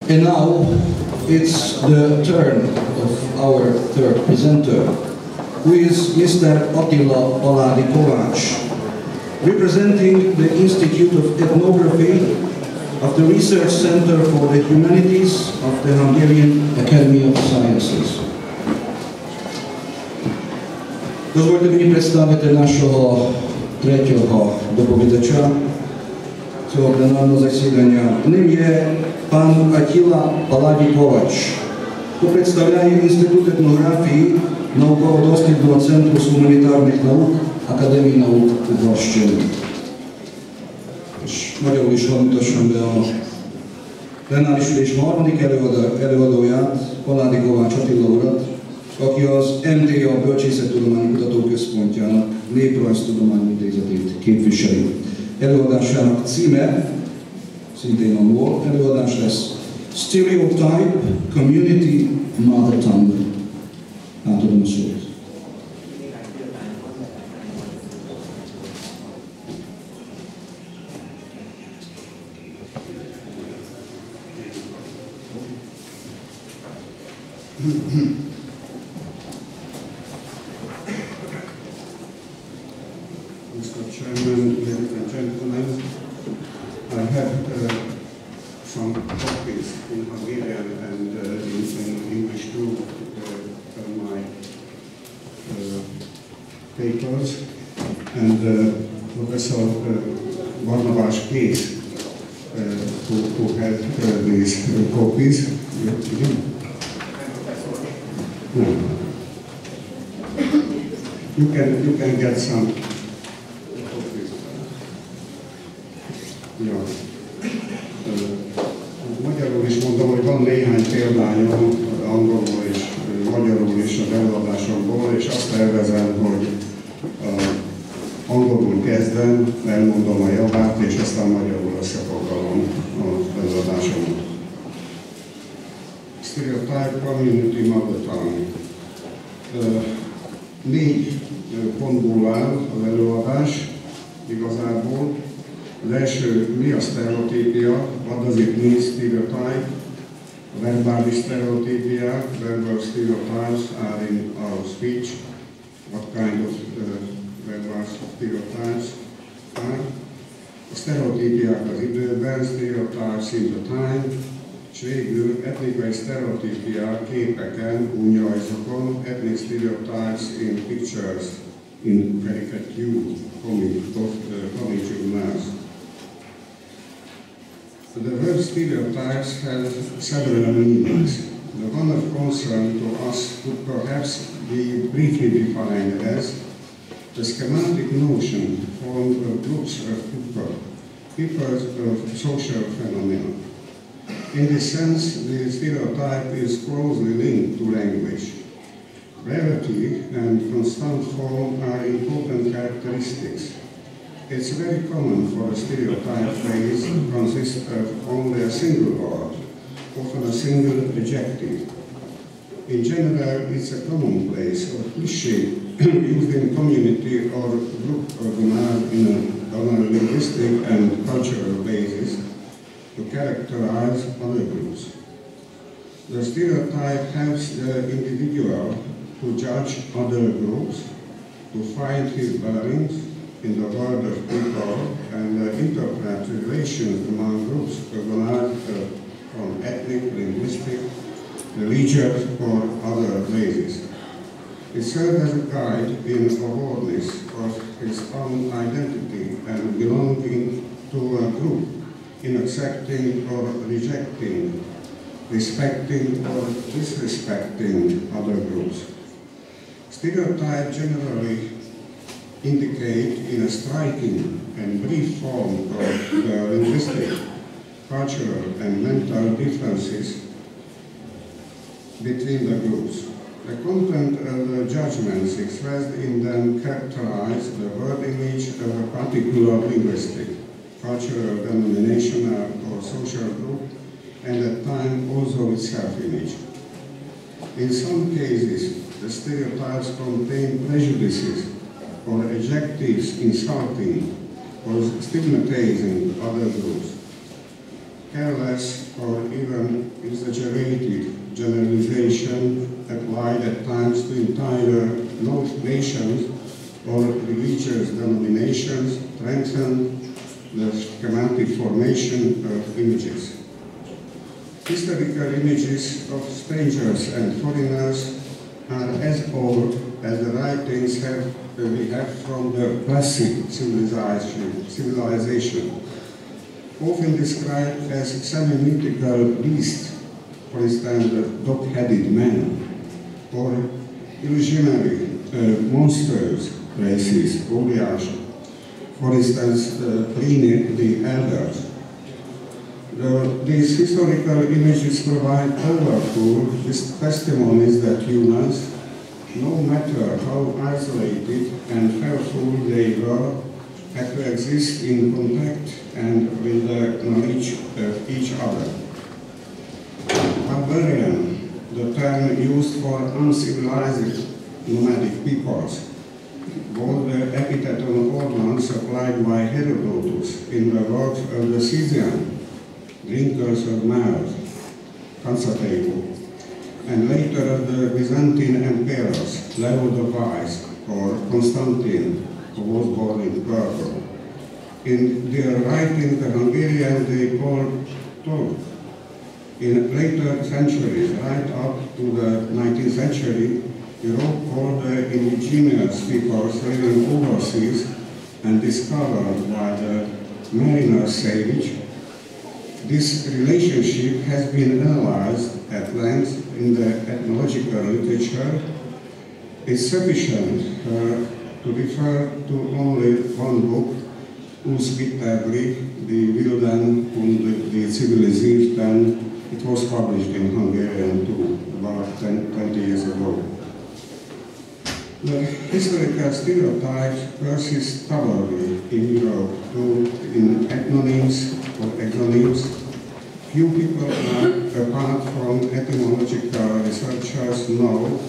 And now it's the turn of our third presenter, who is Mr. Attila Paládi-Kovács, representing the Institute of Ethnography of the Research Center for the Humanities of the Hungarian Academy of Sciences. Дозвольте мені представити нашого третього доповідача цього пленарного засідання. Ним є пан Attila Paládi-Kovács, хто представляє Інститут етнографії Науково-дослідного центру з гуманітарних наук Akadémia náluk Ugrasztjön. És magyarul is mutassam be a plenáris ülés harmadik előadóját, Paládi-Kovács Attila urat, aki az MTA Bölcsészettudományi Kutatóközpontjának Néprajztudományi Intézetét képviseli. Előadásának címe, szintén angol előadás lesz, Stereotype, Community, Mother Tongue. Átadom a szót. Mr. Chairman, ladies and gentlemen, I have some copies in Hungarian and in English too of my papers, and Professor Barnabás Kész, who had these copies. You can get some copies. Ja. Magyarul is mondom, hogy van néhány példányom angolul és magyarul is az előadásokból, és azt tervezem, hogy angolul kezdem, elmondom a javát, és aztán magyarul összefoglalom az előadásomat. Stereotype, Community, Mother Tongue. 4 pontból áll az előadás igazából. Az első, mi a sztereotípia, what does it mean stereotype, a verbális sztereotípiák, verbal stereotypes are in our speech, what kind of verbal stereotypes are. A sztereotípiák az időben, stereotypes in the time, és végül etnikai sztereotípiák képeken, újrajzokon, ethnic stereotypes in pictures, in caricature, comic The word stereotypes has several meanings. The one of concern to us could perhaps be briefly defined as the schematic notion formed of groups of people of social phenomena. In this sense, the stereotype is closely linked to language. Brevity and constant form are important characteristics. It's very common for a stereotype phrase to consist of only a single word, often a single adjective. In general, it's a commonplace or cliché used in community or group organized on a linguistic and cultural basis to characterize other groups. The stereotype helps the individual to judge other groups, to find his bearings in the world of people, and interpret relations among groups organized from ethnic, linguistic, religious, or other bases. It serves as a guide in awareness of his own identity and belonging to a group, in accepting or rejecting, respecting or disrespecting other groups. Stereotypes generally indicate in a striking and brief form of the linguistic, cultural, and mental differences between the groups. The content of the judgments expressed in them characterize the word image of a particular linguistic, cultural denomination or social group, and at times also its self-image. In some cases, the stereotypes contain prejudices or adjectives insulting or stigmatizing other groups. careless or even exaggerated generalization applied at times to entire nations or religious denominations strengthen the schematic formation of images. Historical images of strangers and foreigners are as old as the writings we have from the classic civilization, often described as semi-mythical beasts, for instance, the dog-headed man, or illusionary monsters races, for instance, Pliny the Elder. These historical images provide powerful testimonies that humans, no matter how isolated and fearful they were, had to exist in contact and with the knowledge of each other. Barbarian, the term used for uncivilized nomadic peoples, was the epithet organ supplied by Herodotus in the works of the Scythian, drinkers of malt, Constantine, and later of the Byzantine emperors, Leo the Wise or Constantine, who was born in purple. In their writings, the Hungarians they called Turk. In later centuries, right up to the 19th century, Europe called the indigenous peoples living overseas and discovered by the mariner sage. This relationship has been analyzed at length in the ethnological literature. It's sufficient to refer to only one book, Úszvitágli, Die Wilden und die Zivilisierten. It was published in Hungarian too, about 20 years ago. The historical stereotypes persist stubbornly in Europe, too, in ethnonyms or exonyms. Few people, apart from etymological researchers, know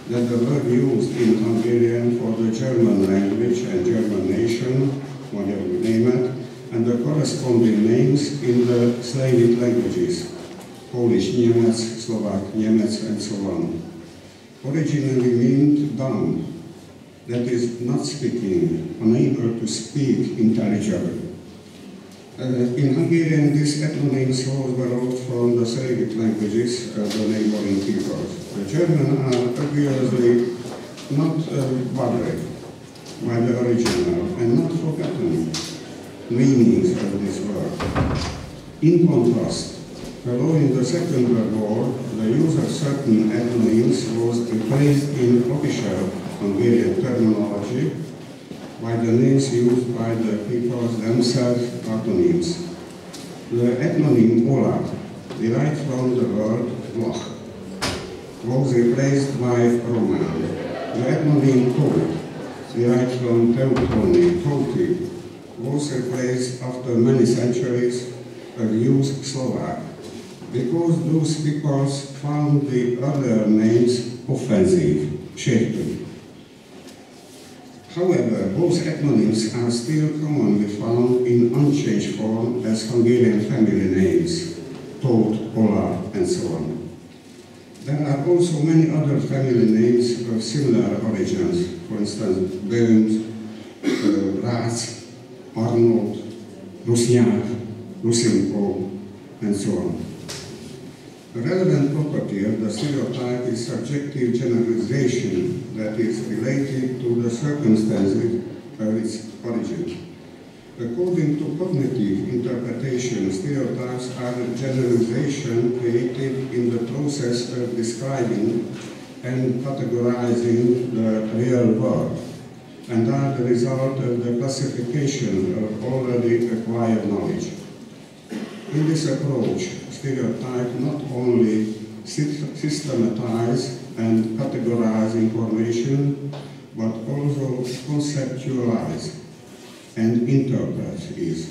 that the word used in Hungarian for the German language and German nation, whatever you name it, and the corresponding names in the Slavic languages, Polish, Němec, Slovak, Němec, and so on, originally meant dumb, that is, not speaking, unable to speak intelligibly. In Hungarian, these ethnonyms were wrote from the Slavic languages of the neighboring peoples. The German are obviously not bothered by the original and not forgotten meanings of this word. In contrast, following the Second World War, the use of certain ethnonyms was replaced in official Hungarian terminology by the names used by the peoples themselves, patronyms. The ethnonym Ola, derived from the word Vlach, was replaced by Roman. The ethnonym Tóth, derived from Teutoni, Tóti, was replaced after many centuries of used Slovak, because those peoples found the other names offensive, sértő. However, both ethnonyms are still commonly found in unchanged form as Hungarian family names, Tóth, Ola, and so on. There are also many other family names of similar origins, for instance, Böhms, Rácz, Arnold, Rusnyák, Rusinko, and so on. A relevant property of the stereotype is subjective generalization that is related to the circumstances of its origin. According to cognitive interpretation, stereotypes are a generalization created in the process of describing and categorizing the real world, and are the result of the classification of already acquired knowledge. In this approach, stereotypes not only systematize and categorize information, but also conceptualize and interpret it.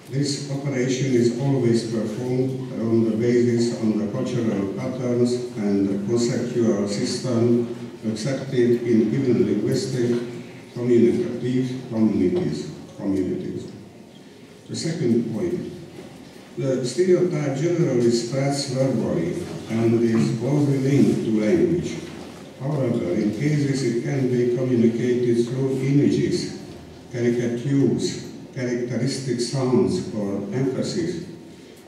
This operation is always performed on the basis of the cultural patterns and the conceptual system accepted in given linguistic communicative communities. The second point, The stereotype generally spreads verbally and is closely linked to language. However, in cases it can be communicated through images, caricatures, characteristic sounds, or emphasis,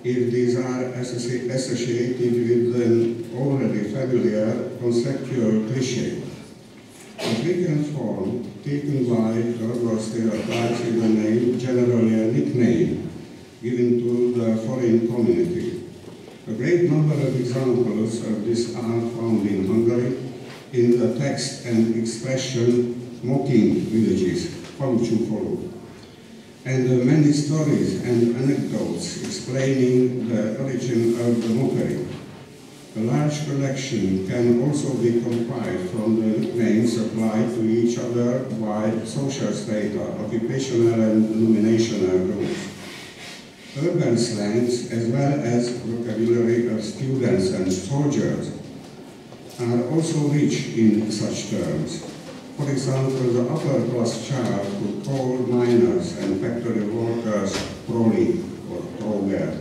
if these are associated with an already familiar conceptual cliché. The frequent form taken by verbal stereotypes is a name, generally a nickname, given to the foreign community. A great number of examples of this are found in Hungary, in the text and expression mocking villages, falucsú. And many stories and anecdotes explaining the origin of the mockery. A large collection can also be compiled from the nicknames applied to each other by social strata, occupational and denominational groups. Urban slangs, as well as vocabulary of students and soldiers, are also rich in such terms. For example, the upper-class child could call miners and factory workers proli or proger.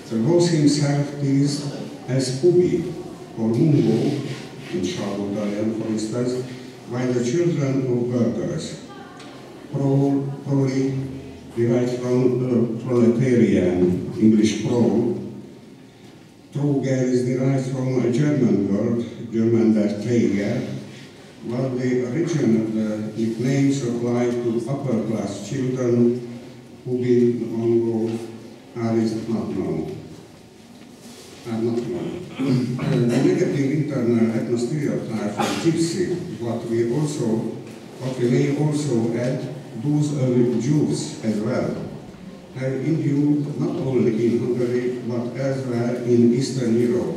The boss himself is as pubi or mungo, in Shalom Italian for instance, while the children of workers, proli, derived from proletarian, English pro. Troger is derived from a German word, German Verträger, while the origin of the nicknames applied to upper-class children who be Mongo is not known. The negative internal ethno-stereotype for gypsy, what we may also add, those of Jews as well, have endured not only in Hungary but as well in Eastern Europe.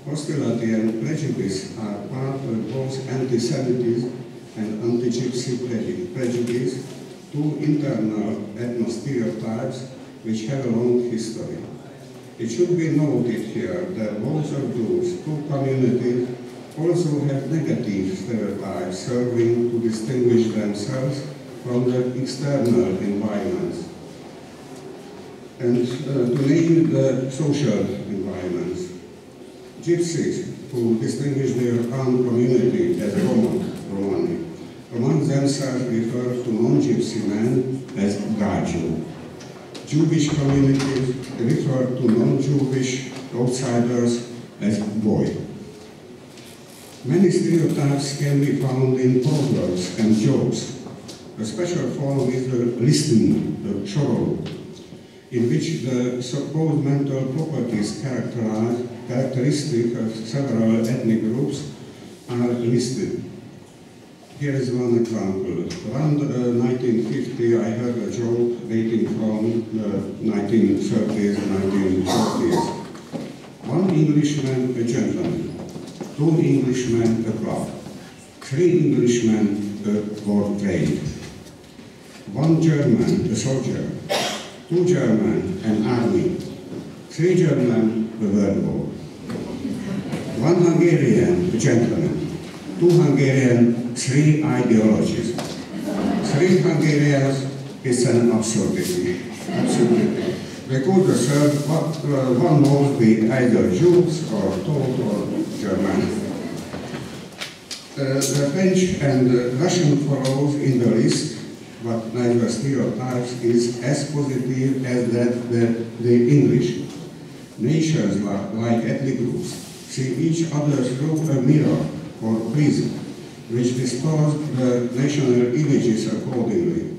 Hostility and prejudice are part of both anti-Semitism and anti-Gypsy prejudice, two internal ethno-stereotypes which have a long history. It should be noted here that both of those two communities also have negative stereotypes serving to distinguish themselves from the external environments and to name the social environments. Gypsies, who distinguish their own community as Romani, among themselves refer to non-Gypsy men as Gágyú. Jewish communities refer to non-Jewish outsiders as Goy. Many stereotypes can be found in proverbs and jokes. A special form is the listening, the chorol, in which the supposed mental properties characteristic of several ethnic groups are listed. Here is one example. Around 1950, I heard a joke dating from the 1930s and 1940s. One Englishman, a gentleman. Two Englishmen, a clerk. Three Englishmen, a war trade. One German, a soldier. Two German, an army. Three German, a world war. One Hungarian, a gentleman. Two Hungarian, three ideologies. Three Hungarians is an absurdity. They could assert what one knows be either Jews or Told or German. The French and Russian follows in the list, but neither stereotypes is as positive as that the English. Nations like ethnic groups see each other through a mirror or prism, which distort the national images accordingly.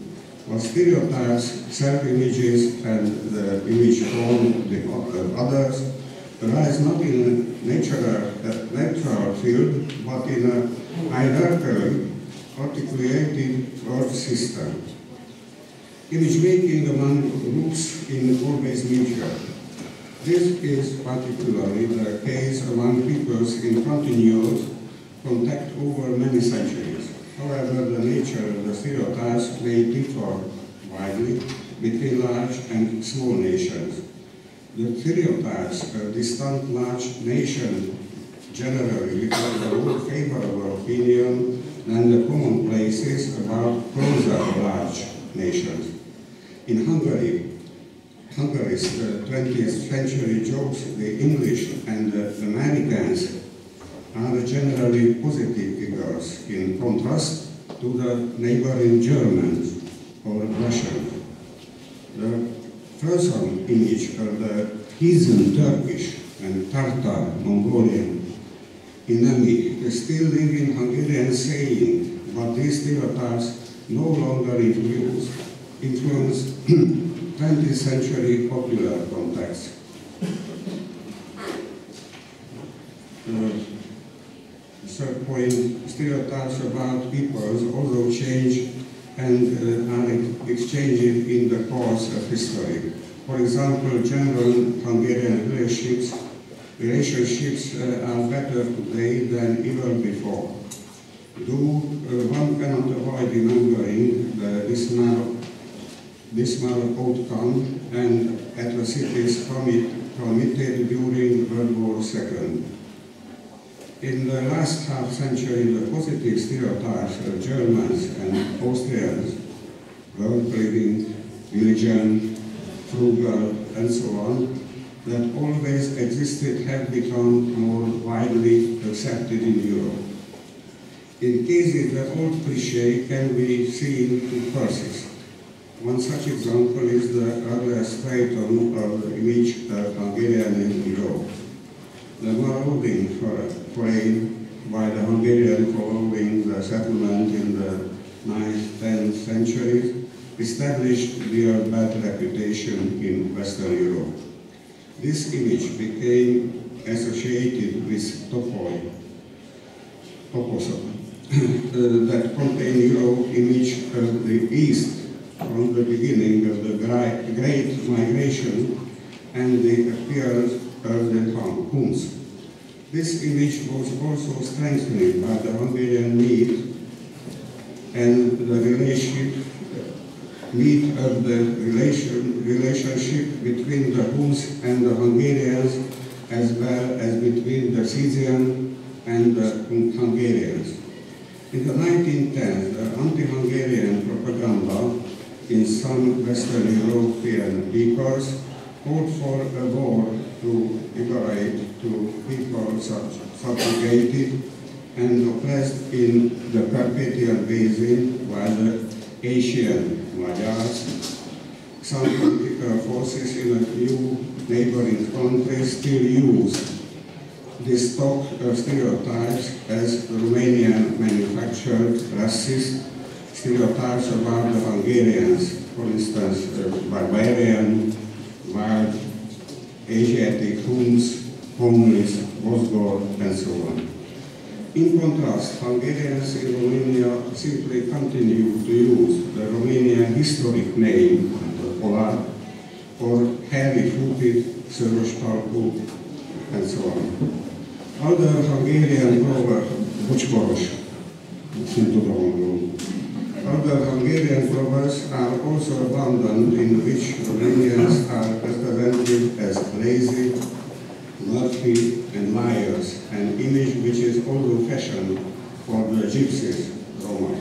While stereotypes, self-images, and the image form of others arise not in a natural field, but in a hierarchically articulated thought system. Image making among groups is always mutual. This is particularly the case among peoples in continuous contact over many centuries. However, the nature of the stereotypes may differ widely between large and small nations. The stereotypes of distant large nations generally record a more favorable opinion than the commonplaces about closer large nations. In Hungary, Hungary's 20th century jokes, the English and the Americans are generally positive figures in contrast to the neighboring Germans or Russians. The Frozen image of the heathen Turkish and Tatar Mongolian enemy is still living Hungarian saying, but these stereotypes no longer influence 20th century popular context. The third point, stereotypes about peoples also change and are exchanged in the course of history. For example, German-Hungarian relationships are better today than ever before. Though one cannot avoid remembering the dismal outcome and atrocities committed during World War II. In the last half century, the positive stereotypes of Germans and Austrians, work-living, diligent, frugal, and so on, that always existed have become more widely accepted in Europe. In cases the old cliché can be seen to persist. One such example is the earliest phaeton of the image of Hungarian in Europe. The marauding foray by the Hungarian following the settlement in the 9th, 10th centuries established their bad reputation in Western Europe. This image became associated with topos that contain Europe image of the East from the beginning of the Great Migration and the appearance of the Huns. This image was also strengthened by the Hungarian myth and the relationship between the Huns and the Hungarians, as well as between the Scythian and the Hungarians. In the 1910s, the anti-Hungarian propaganda in some Western European peoples called for a war to liberate to people subjugated and oppressed in the Carpathian Basin, while the Asian Magyars, some political forces in a few neighboring countries still use this stock of stereotypes as Romanian manufactured racist stereotypes about the Hungarians, for instance, barbarian, wild, Asiatic Huns, homeless, Bosgor, and so on. In contrast, Hungarians in Romania simply continue to use the Romanian historic name, the Polár, or hairy-footed, szörös-talpú, and so on. Other Hungarian proverbs, other Hungarian proverbs are also abundant in which Romanians are represented as lazy, murky, and liars, an image which is also fashioned for the gypsies, Roma.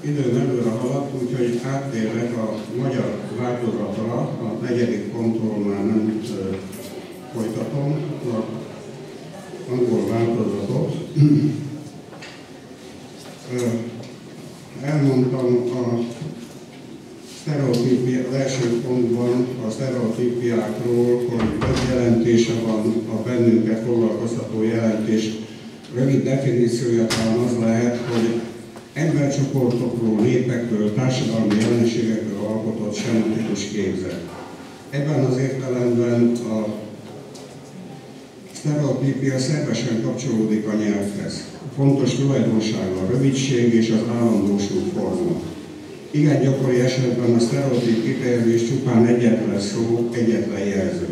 Időn előre haladt, úgyhogy áttérek a magyar változatra, a negyedik pontról már nem folytatom, a angol változatot. Elmondtam az első pontban a sztereotípiákról, hogy több jelentése van a bennünket foglalkoztató jelentés. Rövid definíciója talán az lehet, hogy embercsoportokról, népekről, társadalmi jelenségekről alkotott semiotikus képzet. Ebben az értelemben a sztereotípia szervesen kapcsolódik a nyelvhez. Fontos tulajdonsága a rövidség és az állandósult forma. Igen gyakori esetben a sztereotíp kifejezés csupán egyetlen szó, egyetlen jelző.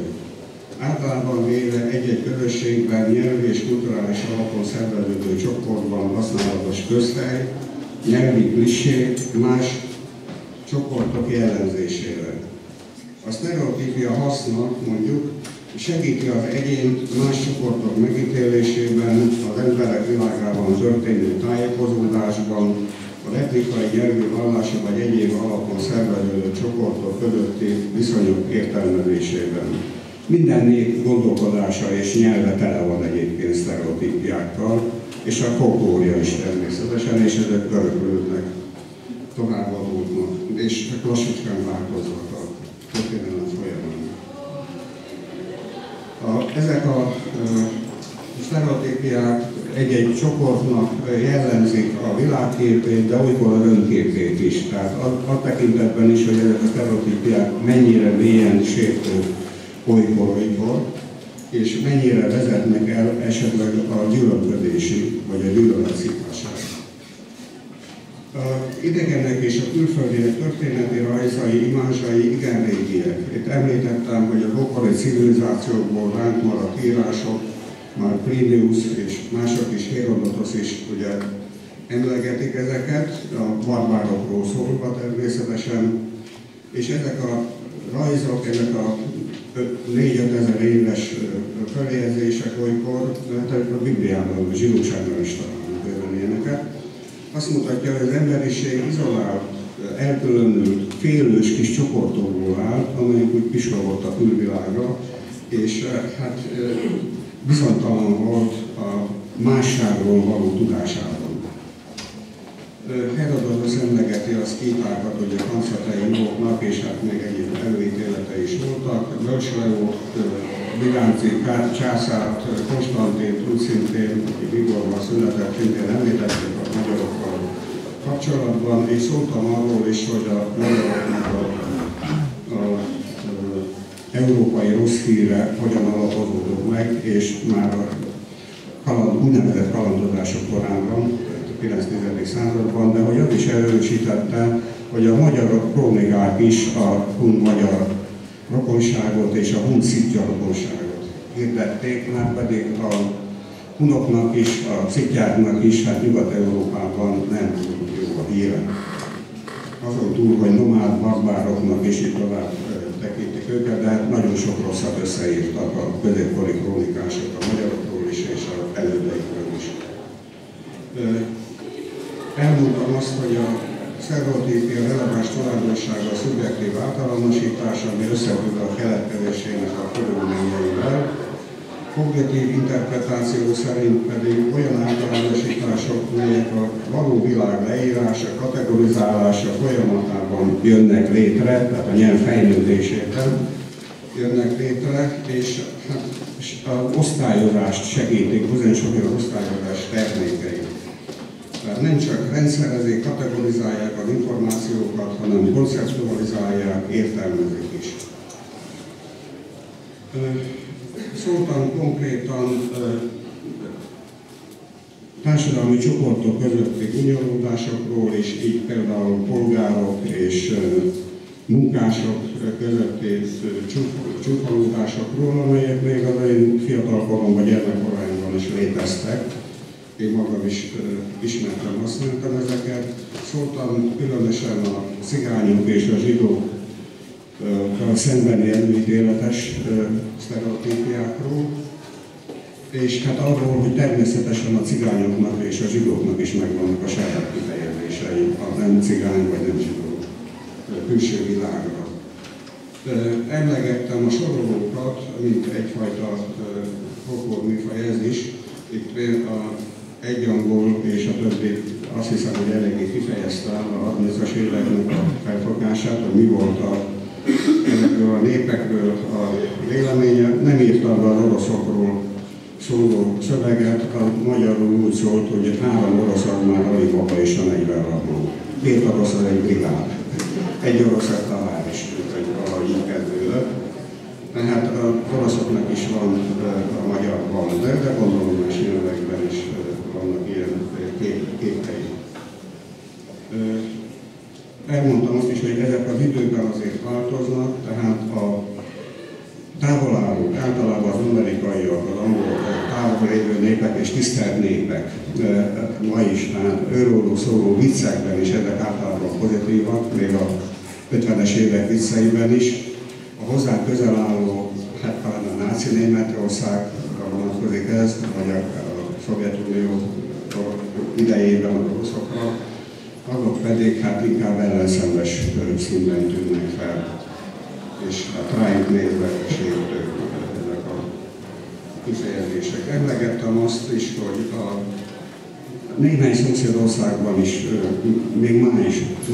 Általában véve egy-egy közösségben nyelvi és kulturális alapon szerveződő csoportban használatos közhely, nyelvi klisé más csoportok jellemzésére. A sztereotípia haszna, mondjuk, segíti az egyént más csoportok megítélésében, az emberek világában történő tájékozódásban, az etnikai, nyelvi, vallási vagy egyéb alapon szerveződő csoportok közötti viszonyok értelmezésében. Minden nép gondolkodása és nyelve tele van egyébként sztereotípiákkal, és a folklórja is természetesen, és ezek öröklődnek, továbbadódnak, és lassacskán változnak a történelem folyamán. Ezek a sztereotípiák egy-egy csoportnak jellemzik a világképét, de olykor az önképét is. Tehát a tekintetben is, hogy ezek a sztereotípiák mennyire mélyen sértők olykor, és mennyire vezetnek el esetleg a gyűlölködési vagy a gyűlöletszítását. Az idegenek és a külföldiek történeti rajzai, imázsai igen régiek. Itt említettem, hogy a ókori civilizációkból ránk maradt írások, már Plinius és mások is, Hérodotosz is ugye emlegetik ezeket, a barbárokról szólva természetesen, és ezek a rajzok, ezek a 4-5 ezer éves feljegyzések olykor, a Bibliában, a zsidóságban is találunk ilyeneket. Azt mutatja, hogy az emberiség izolált, elkülönült, félős kis csoportokból állt, amelyek úgy pislogott a külvilágra, és hát bizonytalan volt a másságról való tudásában. Herodotosz emlegeti a szkítákat, hogy a kanszatei voltak, és hát még egyéb előítélete is voltak. Bölcsleót, Bizánci császárt, Konstantint, Luszintén, aki Bigorban született, szintén említették a magyarokkal kapcsolatban, és szóltam arról is, hogy a magyaroknak európai rossz híre hogyan alapozódott meg, és már a úgynevezett kalandozások korában, a 9-10. században, de hogy az is erősítette, hogy a magyar krónikák is a hun-magyar rokonságot és a hun-szitja rokonságot hirdették, már pedig a hunoknak is, a szitjáknak is, hát Nyugat-Európában nem jó a híre. Azon túl, hogy nomád barbároknak is itt tovább tekintik őket, de nagyon sok rosszat összeírtak a középkori krónikások a magyarokról is és az elődeikről is. Elmondtam azt, hogy a sztereotípia releváns tulajdonsága a szubjektív általánosítás, ami összefügg a keletkezésének a körülményeivel. Objektív interpretáció szerint pedig olyan általánosítások, melyek a való világ leírása, kategorizálása folyamatában jönnek létre, tehát a nyelv fejlődésében jönnek létre, és hát az osztályozást segítik, bizonyos olyan osztályozás termékei. Tehát nem csak rendszerezik, kategorizálják az információkat, hanem konceptualizálják, értelmezik is. Szóltam konkrétan társadalmi csoportok közötti gúnyolódásokról, és így például polgárok és munkások közötti csúfolódásokról, amelyek még az én fiatalkoromban, gyermekkoraimban is léteztek. Én magam is ismertem, használtam ezeket. Szóltam különösen a cigányok és a zsidók szembeni előítéletes sztereotípiákról, és hát arról, hogy természetesen a cigányoknak és a zsidóknak is megvannak a saját kifejezései, a nem cigány vagy nem zsidó külső világra. Emlegettem a sorolókat, mint egyfajta folklórműfaj ez is. Itt egy angol és a többi azt hiszem, hogy eléggé kifejezte a 30-as éveknek a felfogását, hogy mi volt ezekről a népekről a véleménye. Nem írtam be az oroszokról szóló szöveget, a magyarul úgy szólt, hogy 3 orosz az már alig maga és a 40 rabló. 2 orosz az egy brigád. Egy orosz a tanár is, hogy valahogy így kezdődött. Tehát az oroszoknak is van a magyarban, de gondolom más nyelvekben is vannak ilyen képei. Elmondtam azt is, hogy ezek az időben azért változnak, tehát a távolállók, általában az amerikaiak, az angolok, távol lévő népek és tisztelt népek ma is, tehát őróluk szóló viccekben is ezek általában pozitívak, még a 50-es évek vicceiben is. A hozzá közel álló, hát talán a náci Németországra vonatkozik ez, vagy a Szovjetunió idejében a oroszokra, azok pedig hát inkább ellenszenves színben tűnnek fel, és hát rájuk nézve sértők ezek a kifejezések. Emlegettem azt is, hogy a néhány szomszédországban is, még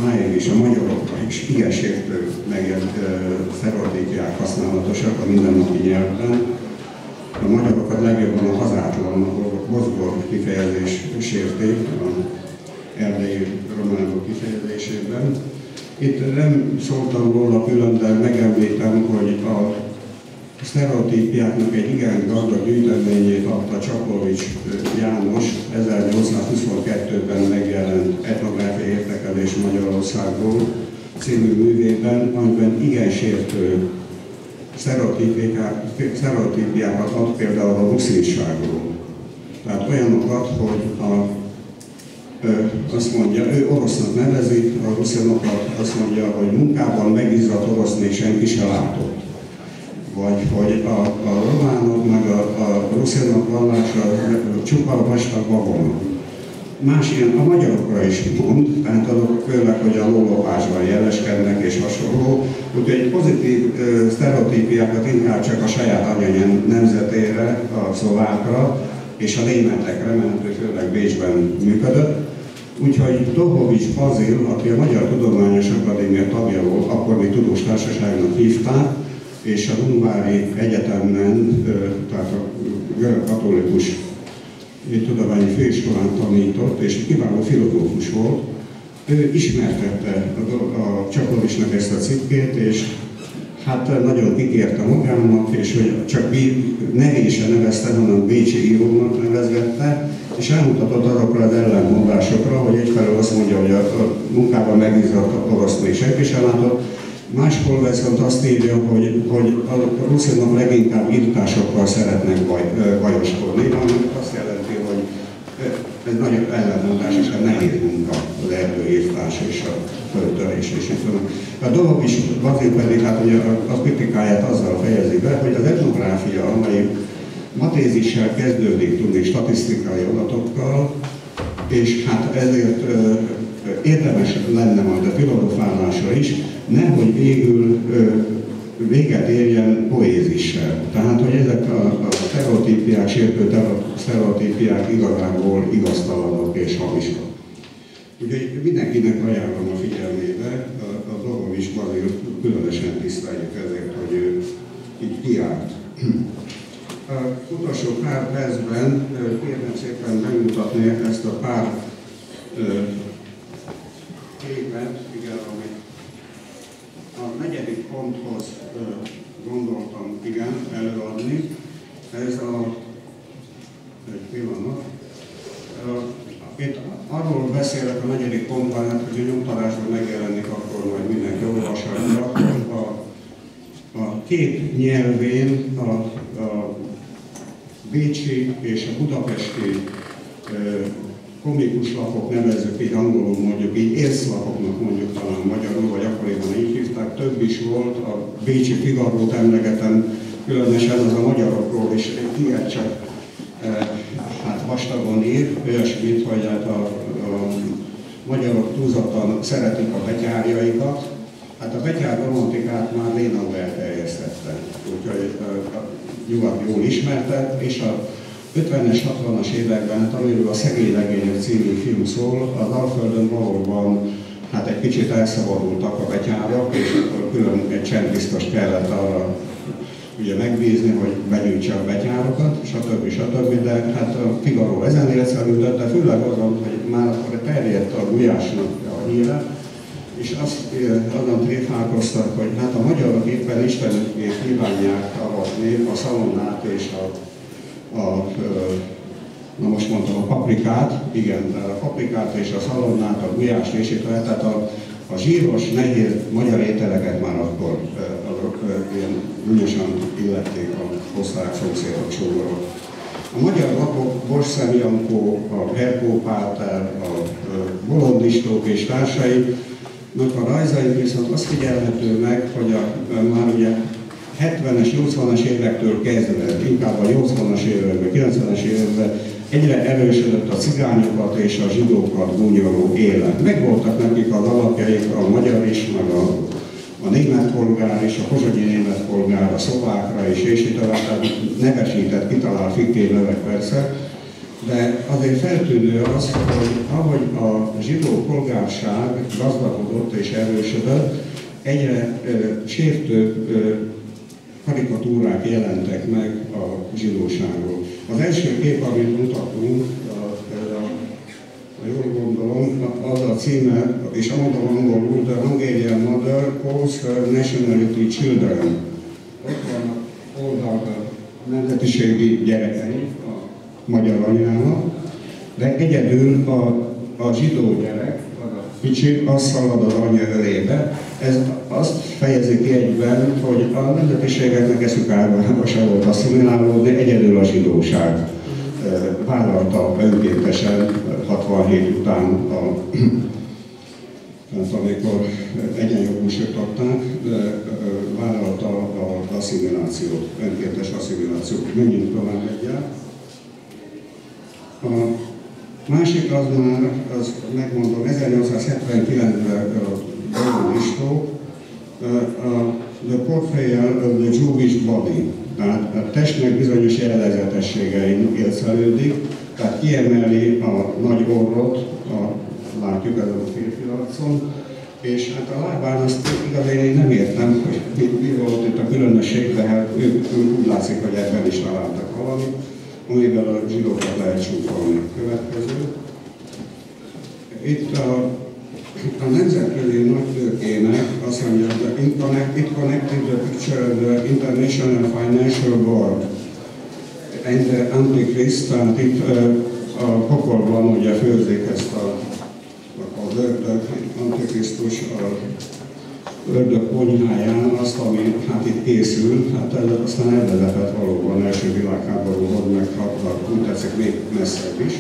máig is a magyarokra is igen sértő sztereotípiák használatosak a mindennapi nyelvben. A magyarokat legjobban a hazátlan, a mozgó kifejezés sérti, az erdélyi románok kifejezésében. Itt nem szóltam róla külön, de megemlítem, hogy a sztereotípiáknak egy igen gazdag gyűjteményét adta Csaplovics János 1822-ben megjelent Etnográfiai értekelés Magyarországról című művében, amiben igen sértő sztereotípiákat ad például a ruszínságról. Tehát olyanokat, hogy azt mondja, ő orosznak nevezi, a ruszinokat azt mondja, hogy munkában megizzadt oroszni senki se látott. Vagy hogy a románok meg a ruszinok vallása csupa vastag babona. Más ilyen a magyarokra is mond, tehát azok főleg, hogy a lólopásban jeleskednek és hasonló. Úgyhogy pozitív sztereotípiákat inkább csak a saját anyanyelv nemzetére, a szlovákra és a németekre, mert ő főleg Bécsben működött. Úgyhogy Dohovics Bazil, aki a Magyar Tudományos Akadémia tagja volt, akkor még tudós társaságnak hívták, és a Ungvári Egyetemen, tehát a görög katolikus tudományi főiskolán tanított, és kiváló filozófus volt. Ő ismertette a Csaplovicsnak ezt a cikkét, és hát nagyon kikérte magának, és hogy csak nevésen nevezte, hanem bécsi írónak nevezgette, és elmutatott azokra az ellentmondásokra, hogy egyfelől azt mondja, hogy a munkában megizzadt oroszt még senki sem látott, máshol viszont azt írja, hogy a ruszinok leginkább írtásokkal szeretnek bajoskodni, ami azt jelenti, hogy ez nagyon ellentmondás és a nehéz munka, az erdőírtás és a földtörés és így. A dolog is azért pedig hát ugye a kritikáját azzal fejezi be, hogy az etnográfia, amely matézissel kezdődik tudni statisztikai adatokkal, és hát ezért érdemes lenne majd a filozofálásra is, nehogy végül véget érjen poézissel. Tehát, hogy ezek a sztereotípiák, sértő sztereotípiák igazából igaztalanok és hamisak. Úgyhogy mindenkinek ajánlom a figyelmébe, a Dohovics Bazil különösen tiszteljük ezért, hogy ő így kiállt. Az utolsó pár percben kérem szépen megmutatni ezt a pár képet, igen, amit a negyedik ponthoz gondoltam, igen, előadni. Ez egy pillanat. Itt arról beszélek a negyedik pontban, hogy a nyomtatásban megjelenik, akkor majd mindenki olvashatja. A két nyelvén a bécsi és a budapesti komikus lapok, nevezzük így angolul, mondjuk így érszlapoknak mondjuk talán magyarul, vagy akkoriban így hívták, több is volt, a bécsi Figarót emlegetem, különösen az a magyarokról is, ilyen csak hát vastagon ír, olyasmit, hogy hát a magyarok túlzottan szeretik a betyárjaikat. Hát a betyár romantikát már Lénau elterjesztette, úgyhogy a nyugat jól ismerte, és a 50-es, 60-as években, amiről a Szegény legények című film szól, az Alföldön valóban hát egy kicsit elszabadultak a betyárak, és akkor külön egy csendbiztos kellett arra ugye megbízni, hogy begyűjtse a betyárokat, stb. De hát a Figaro ezen élszerűdött, de főleg azon, hogy már akkor terjedt a Gulyásnak a híre, és azon tréfálkoztak, hogy hát a magyarok éppen istenükét kívánják avatni a szalonnát és na most mondtam a paprikát, igen, a paprikát és a szalonnát, a gulyást és itt tehát a zsíros, nehéz magyar ételeket már akkor ilyen gúnyosan illették a osztrák szomszédok, sógorok. A magyar lapok, Borszemjankó, a Herkó-Páter, a Bolondistók és társainak a rajzaik viszont azt figyelhető meg, hogy már ugye 70-es, 80-as évektől kezdve, inkább a 80-as években, 90-es években egyre erősödött a cigányokat és a zsidókat gúnyoló élet. Megvoltak nekik az alapjaik, a magyar is, meg a német polgár is, a pozsonyi német polgár, a szlovákra is, és itt tovább nevesített, kitalál fiktív nevek persze, de azért feltűnő az, hogy ahogy a zsidó polgárság gazdagodott és erősödött, egyre sértőbb karikatúrák jelentek meg a zsidóságról. Az első kép, amit mutatunk, ha jól gondolom, az a címe, és mondom angolul, The Hungarian Mother Calls Her Nationality Children. Ott vannak oldalt a nemzetiségi gyerekei a magyar anyának, de egyedül a zsidó gyerek, a kicsi, az szalad az anya ölébe. Ez azt fejezi ki egyben, hogy a nemzetiségeknek eszük állva se volt asszimilálódni, egyedül a zsidóság vállalta önkéntesen 67 után, amikor egyenjogúsították, vállalta az asszimilációt, önkéntes asszimilációt. Menjünk tovább egyet. A másik az már, az megmondom, 1879-ben Listó, The Portrayal of the Jewish Body, tehát a testnek bizonyos jellegzetességein élszelődik, tehát kiemeli a nagy orrot, látjuk ezen a férfi arcon, és hát a lábán azt igazán én nem értem, hogy mi volt itt a különösség, de hát ők úgy látszik, hogy ebben is találtak valamit, amivel a zsidókat lehet súfolni. Következő. Itt a nemzetközi nagytőkének azt mondja, hogy it connected the picture of the International Financial Board and the Antichrist, tehát itt a pokolban ugye főzik ezt az ördög, Antikrisztus ördög konyháján azt, ami hát itt készül, hát ez aztán elvezetett valóban első világháborúhoz, meg úgy tetszik még messzebb is.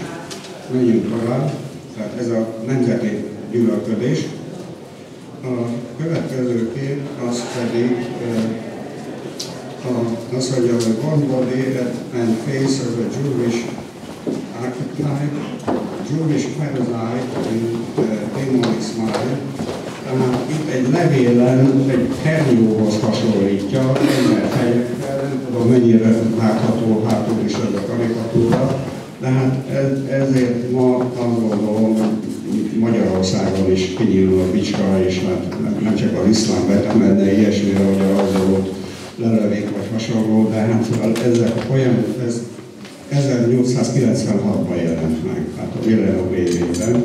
Menjünk tovább, tehát ez a nemzeti gyűlölködés. A következő kép az pedig azt mondja, hogy one body and face of a Jewish archetype, Jewish parasite in demonic smile. Tehát itt egy levélen egy hernyóhoz hasonlítja, ember fejekkel, nem tudom mennyire látható hátul is ez a karikatúra, de hát ezért ma azt gondolom, Magyarországon is kinyílna a bicska, és hát nem csak az iszlám betemedne ilyesmire, hogy a rajzolót lelövik vagy hasonló, de hát ez 1896-ban jelent meg, hát a Millennium évében.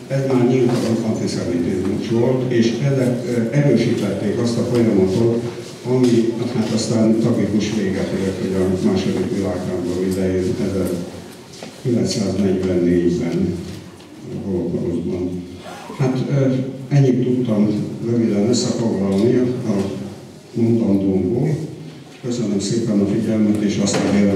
Ez már nyilván antiszemitizmus volt, és ezek erősítették azt a folyamatot, ami hát aztán tragikus véget ért, hogy a második világháború idején 1944-ben Holokausban. Hát ennyit tudtam röviden összefoglalni a mondandómból. Köszönöm szépen a figyelmet, és azt remélem,